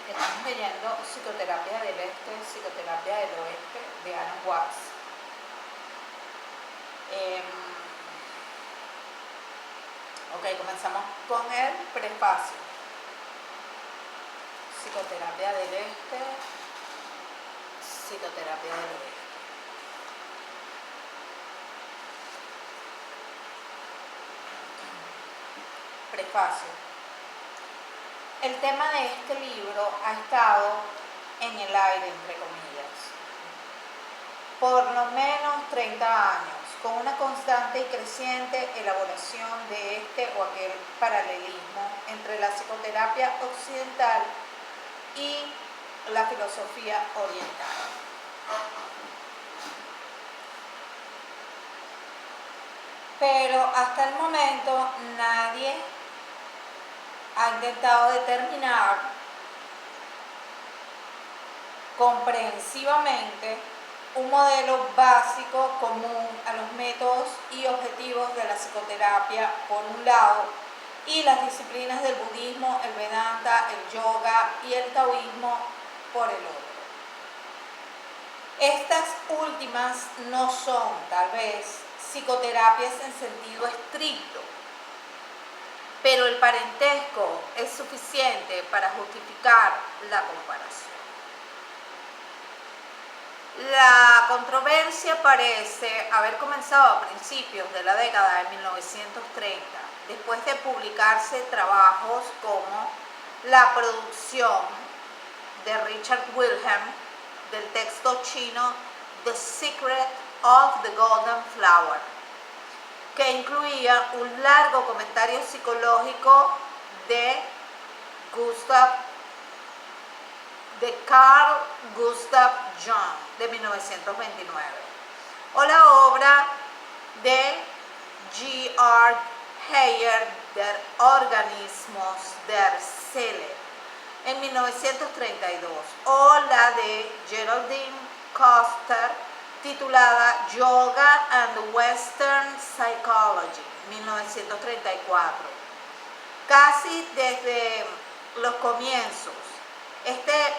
Estamos leyendo Psicoterapia del Este, Psicoterapia del Oeste de Alan Watts. Ok, comenzamos con el prefacio. Psicoterapia del Este, Psicoterapia del Oeste. Prefacio. El tema de este libro ha estado en el aire, entre comillas, por lo menos 30 años, con una constante y creciente elaboración de este o aquel paralelismo entre la psicoterapia occidental y la filosofía oriental. Pero hasta el momento nadie ha intentado determinar comprehensivamente un modelo básico común a los métodos y objetivos de la psicoterapia por un lado y las disciplinas del budismo, el Vedanta, el yoga y el taoísmo por el otro. Estas últimas no son, tal vez, psicoterapias en sentido estricto, pero el parentesco es suficiente para justificar la comparación. La controversia parece haber comenzado a principios de la década de 1930, después de publicarse trabajos como la producción de Richard Wilhelm del texto chino The Secret of the Golden Flower, que incluía un largo comentario psicológico de Carl Gustav Jung de 1929, o la obra de G.R. Heyer Der Organismus der Seele en 1932, o la de Geraldine Koster titulada Yoga and Western Psychology, 1934. Casi desde los comienzos, este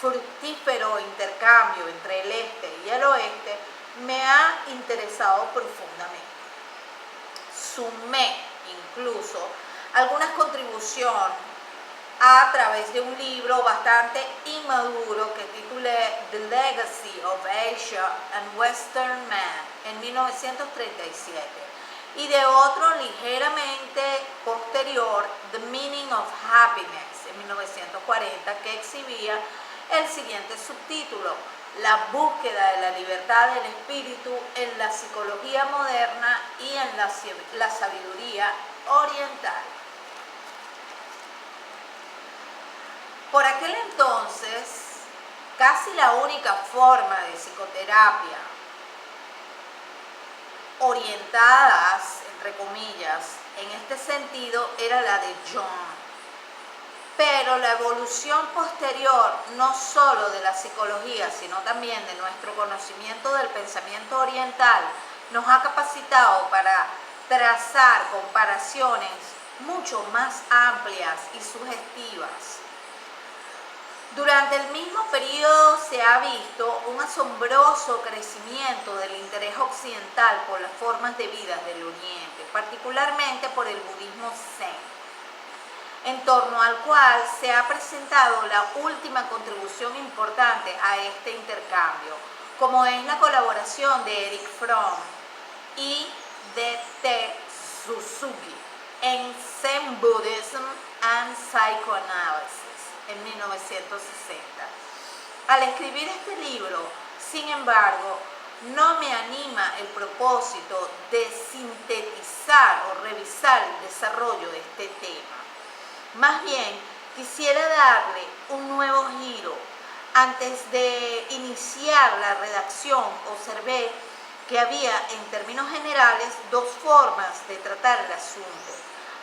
fructífero intercambio entre el este y el oeste me ha interesado profundamente. Sumé incluso algunas contribuciones a través de un libro bastante inmaduro que titulé The Legacy of Asia and Western Man en 1937 y de otro ligeramente posterior, The Meaning of Happiness en 1940, que exhibía el siguiente subtítulo: La búsqueda de la libertad del espíritu en la psicología moderna y en la sabiduría oriental. Por aquel entonces, casi la única forma de psicoterapia orientadas, entre comillas, en este sentido era la de Jung. Pero la evolución posterior, no solo de la psicología, sino también de nuestro conocimiento del pensamiento oriental, nos ha capacitado para trazar comparaciones mucho más amplias y sugestivas. Durante el mismo periodo se ha visto un asombroso crecimiento del interés occidental por las formas de vida del Oriente, particularmente por el budismo Zen, en torno al cual se ha presentado la última contribución importante a este intercambio, como es la colaboración de Erich Fromm y de T. Suzuki en Zen Buddhism and Psychoanalysis en 1960. Al escribir este libro, sin embargo, no me anima el propósito de sintetizar o revisar el desarrollo de este tema. Más bien, quisiera darle un nuevo giro. Antes de iniciar la redacción, observé que había, en términos generales, dos formas de tratar el asunto.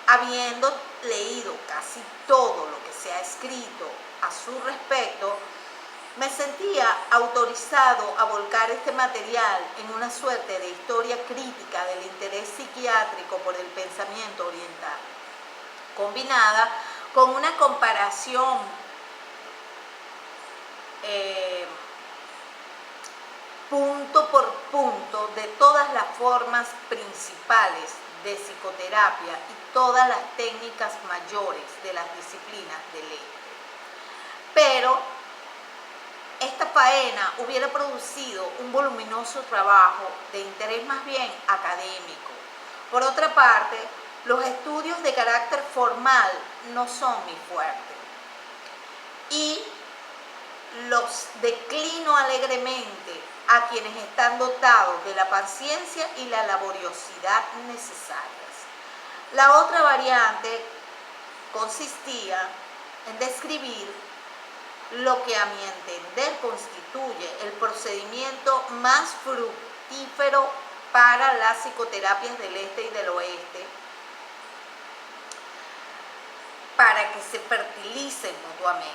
Habiendo leído casi todo lo que se ha escrito a su respecto, me sentía autorizado a volcar este material en una suerte de historia crítica del interés psiquiátrico por el pensamiento oriental, combinada con una comparación eh, punto por punto de todas las formas principales de psicoterapia y todas las técnicas mayores de las disciplinas del este. Pero esta faena hubiera producido un voluminoso trabajo de interés más bien académico. Por otra parte, los estudios de carácter formal no son mi fuerte y los declino alegremente a quienes están dotados de la paciencia y la laboriosidad necesarias. La otra variante consistía en describir lo que a mi entender constituye el procedimiento más fructífero para las psicoterapias del este y del oeste, para que se fertilicen mutuamente,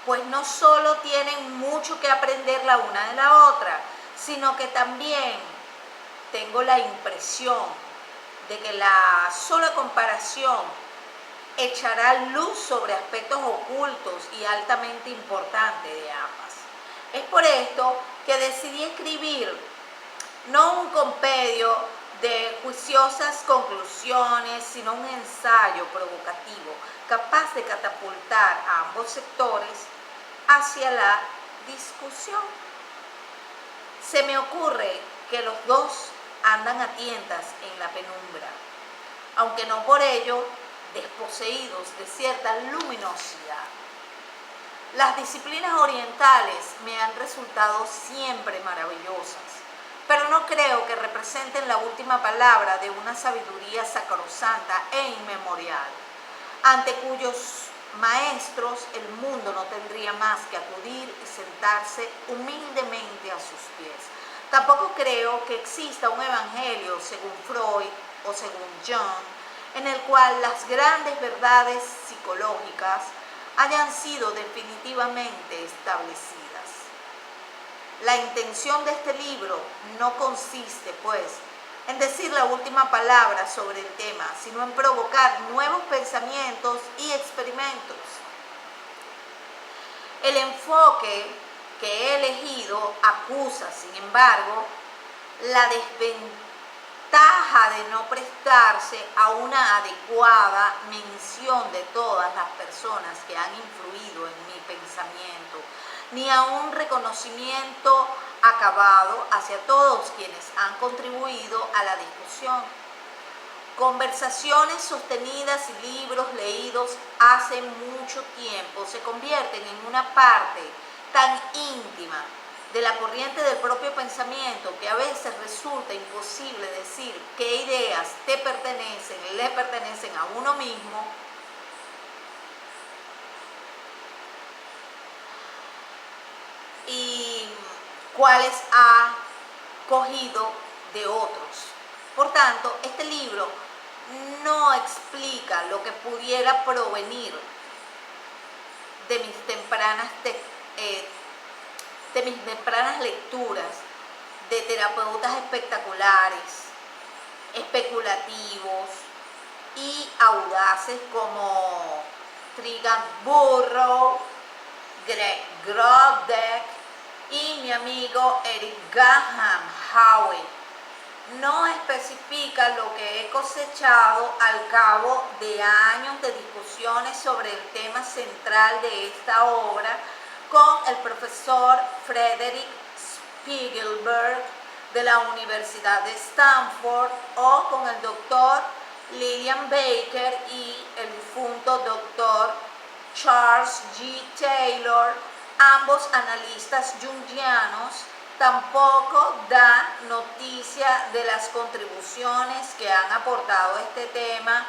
pues no solo tienen mucho que aprender la una de la otra, sino que también tengo la impresión de que la sola comparación echará luz sobre aspectos ocultos y altamente importantes de ambas. Es por esto que decidí escribir no un compendio de juiciosas conclusiones, sino un ensayo provocativo capaz de catapultar a ambos sectores hacia la discusión. Se me ocurre que los dos andan a tientas en la penumbra, aunque no por ello desposeídos de cierta luminosidad. Las disciplinas orientales me han resultado siempre maravillosas, pero no creo que representen la última palabra de una sabiduría sacrosanta e inmemorial, ante cuyos maestros el mundo no tendría más que acudir y sentarse humildemente a sus pies. Tampoco creo que exista un evangelio según Freud o según Jung, en el cual las grandes verdades psicológicas hayan sido definitivamente establecidas. La intención de este libro no consiste, pues, en decir la última palabra sobre el tema, sino en provocar nuevos pensamientos y experimentos. El enfoque que he elegido acusa, sin embargo, la desventaja de no prestarse a una adecuada mención de todas las personas que han influido en mi pensamiento, ni a un reconocimiento acabado hacia todos quienes han contribuido a la discusión. Conversaciones sostenidas y libros leídos hace mucho tiempo se convierten en una parte tan íntima de la corriente del propio pensamiento que a veces resulta imposible decir qué ideas le pertenecen a uno mismo y cuáles ha cogido de otros. Por tanto, este libro no explica lo que pudiera provenir de mis tempranas lecturas de terapeutas espectaculares, especulativos y audaces como Trigan Burrow, Greg Grodek y mi amigo Eric Graham Howe. No especifica lo que he cosechado al cabo de años de discusiones sobre el tema central de esta obra con el profesor Frederick Spiegelberg de la Universidad de Stanford o con el doctor Lillian Baker y el difunto doctor Charles G. Taylor, ambos analistas junguianos. Tampoco dan noticia de las contribuciones que han aportado a este tema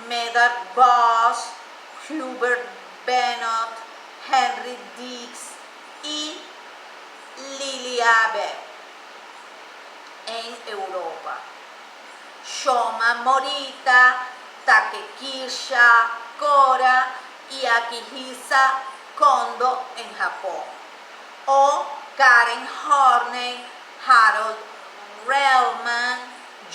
Medard Boss, Hubert Bennett, Henry Dix y Lily Abe en Europa, Shoma Morita, Takekisha Kora y Akihisa Kondo en Japón, o Karen Horney, Harold Relman,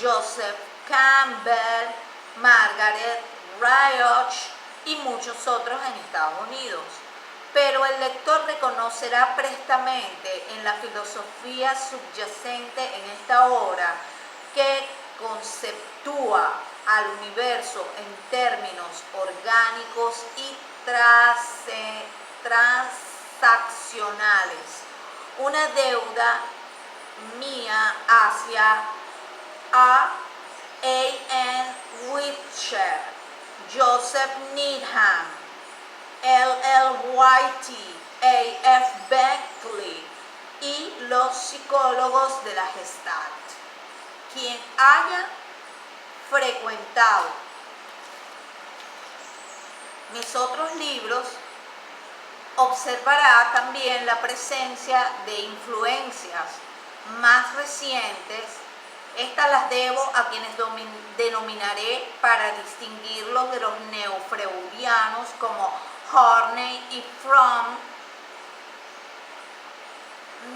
Joseph Campbell, Margaret Rioch y muchos otros en Estados Unidos. pero el lector reconocerá prestamente en la filosofía subyacente en esta obra que conceptúa al universo en términos orgánicos y transaccionales, una deuda mía hacia A.N. Whitcher, Joseph Needham, L.L. Whitey, A.F. Beckley y los psicólogos de la Gestalt. Quien haya frecuentado mis otros libros observará también la presencia de influencias más recientes. Estas las debo a quienes denominaré para distinguirlos de los neofreudianos como Horney y Fromm,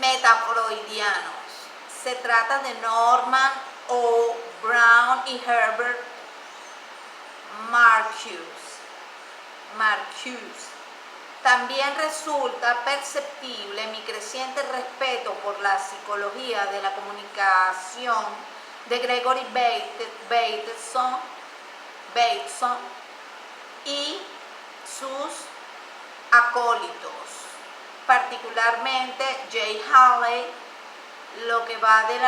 metafreudianos. Se trata de Norman O. Brown y Herbert Marcuse. También resulta perceptible mi creciente respeto por la psicología de la comunicación de Gregory Bateson y sus acólitos, particularmente Jay Haley, lo que va de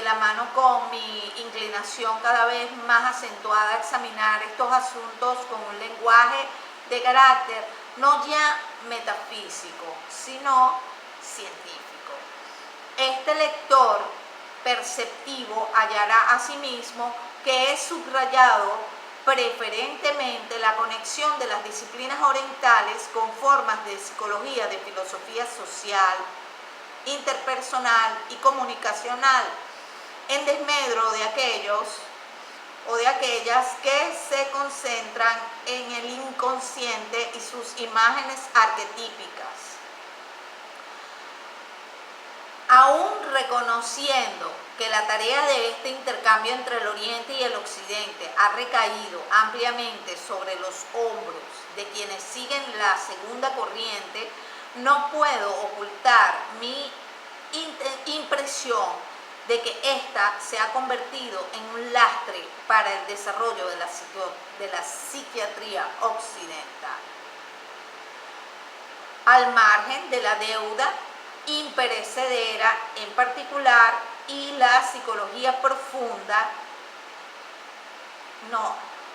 la mano con mi inclinación cada vez más acentuada a examinar estos asuntos con un lenguaje de carácter no ya metafísico, sino científico. Este lector perceptivo hallará asimismo que he subrayado preferentemente la conexión de las disciplinas orientales con formas de psicología, de filosofía social, interpersonal y comunicacional, en desmedro de aquellos o de aquellas que se concentran en el inconsciente y sus imágenes arquetípicas. Aún reconociendo que la tarea de este intercambio entre el Oriente y el Occidente ha recaído ampliamente sobre los hombros de quienes siguen la segunda corriente, no puedo ocultar mi impresión de que ésta se ha convertido en un lastre para el desarrollo de la psiquiatría occidental. Al margen de la deuda imperecedera en particular y la psicología profunda,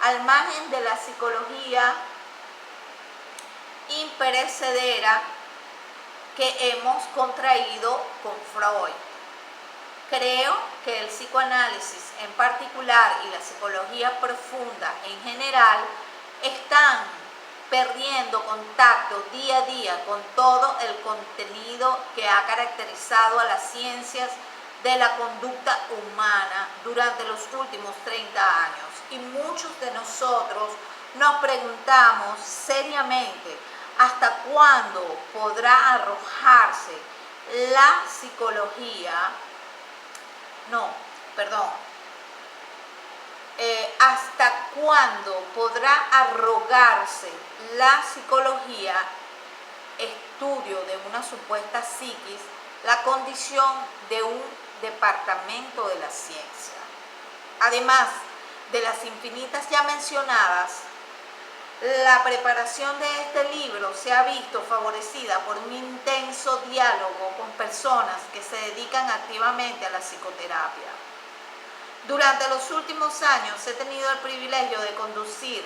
al margen de la psicología imperecedera que hemos contraído con Freud. Creo que el psicoanálisis en particular y la psicología profunda en general están perdiendo contacto día a día con todo el contenido que ha caracterizado a las ciencias de la conducta humana durante los últimos 30 años. Y muchos de nosotros nos preguntamos seriamente hasta cuándo podrá arrojarse la psicología, hasta cuándo podrá arrogarse la psicología, estudio de una supuesta psiquis, la condición de un departamento de la ciencia. Además de las infinitas ya mencionadas, la preparación de este libro se ha visto favorecida por un intenso diálogo con personas que se dedican activamente a la psicoterapia. Durante los últimos años he tenido el privilegio de conducir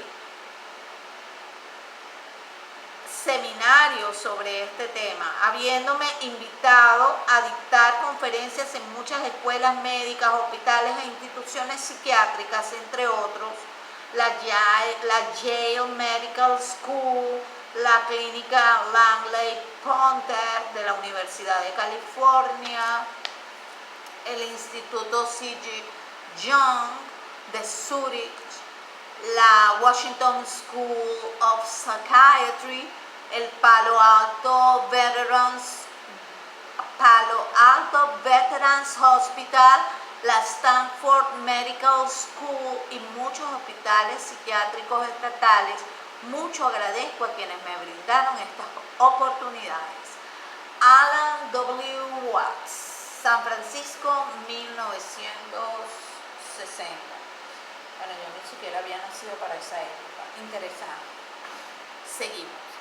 seminarios sobre este tema, habiéndome invitado a dictar conferencias en muchas escuelas médicas, hospitales e instituciones psiquiátricas, entre otros, la Yale Medical School, la clínica Langley Ponter de la Universidad de California, el Instituto C.G. Jung de Zurich, la Washington School of Psychiatry, el Palo Alto Veterans Hospital, la Stanford Medical School y muchos hospitales psiquiátricos estatales Mucho agradezco a quienes me brindaron estas oportunidades. Alan W. Watts, San Francisco, 1960. Bueno, yo ni siquiera había nacido para esa época. Interesante. Seguimos.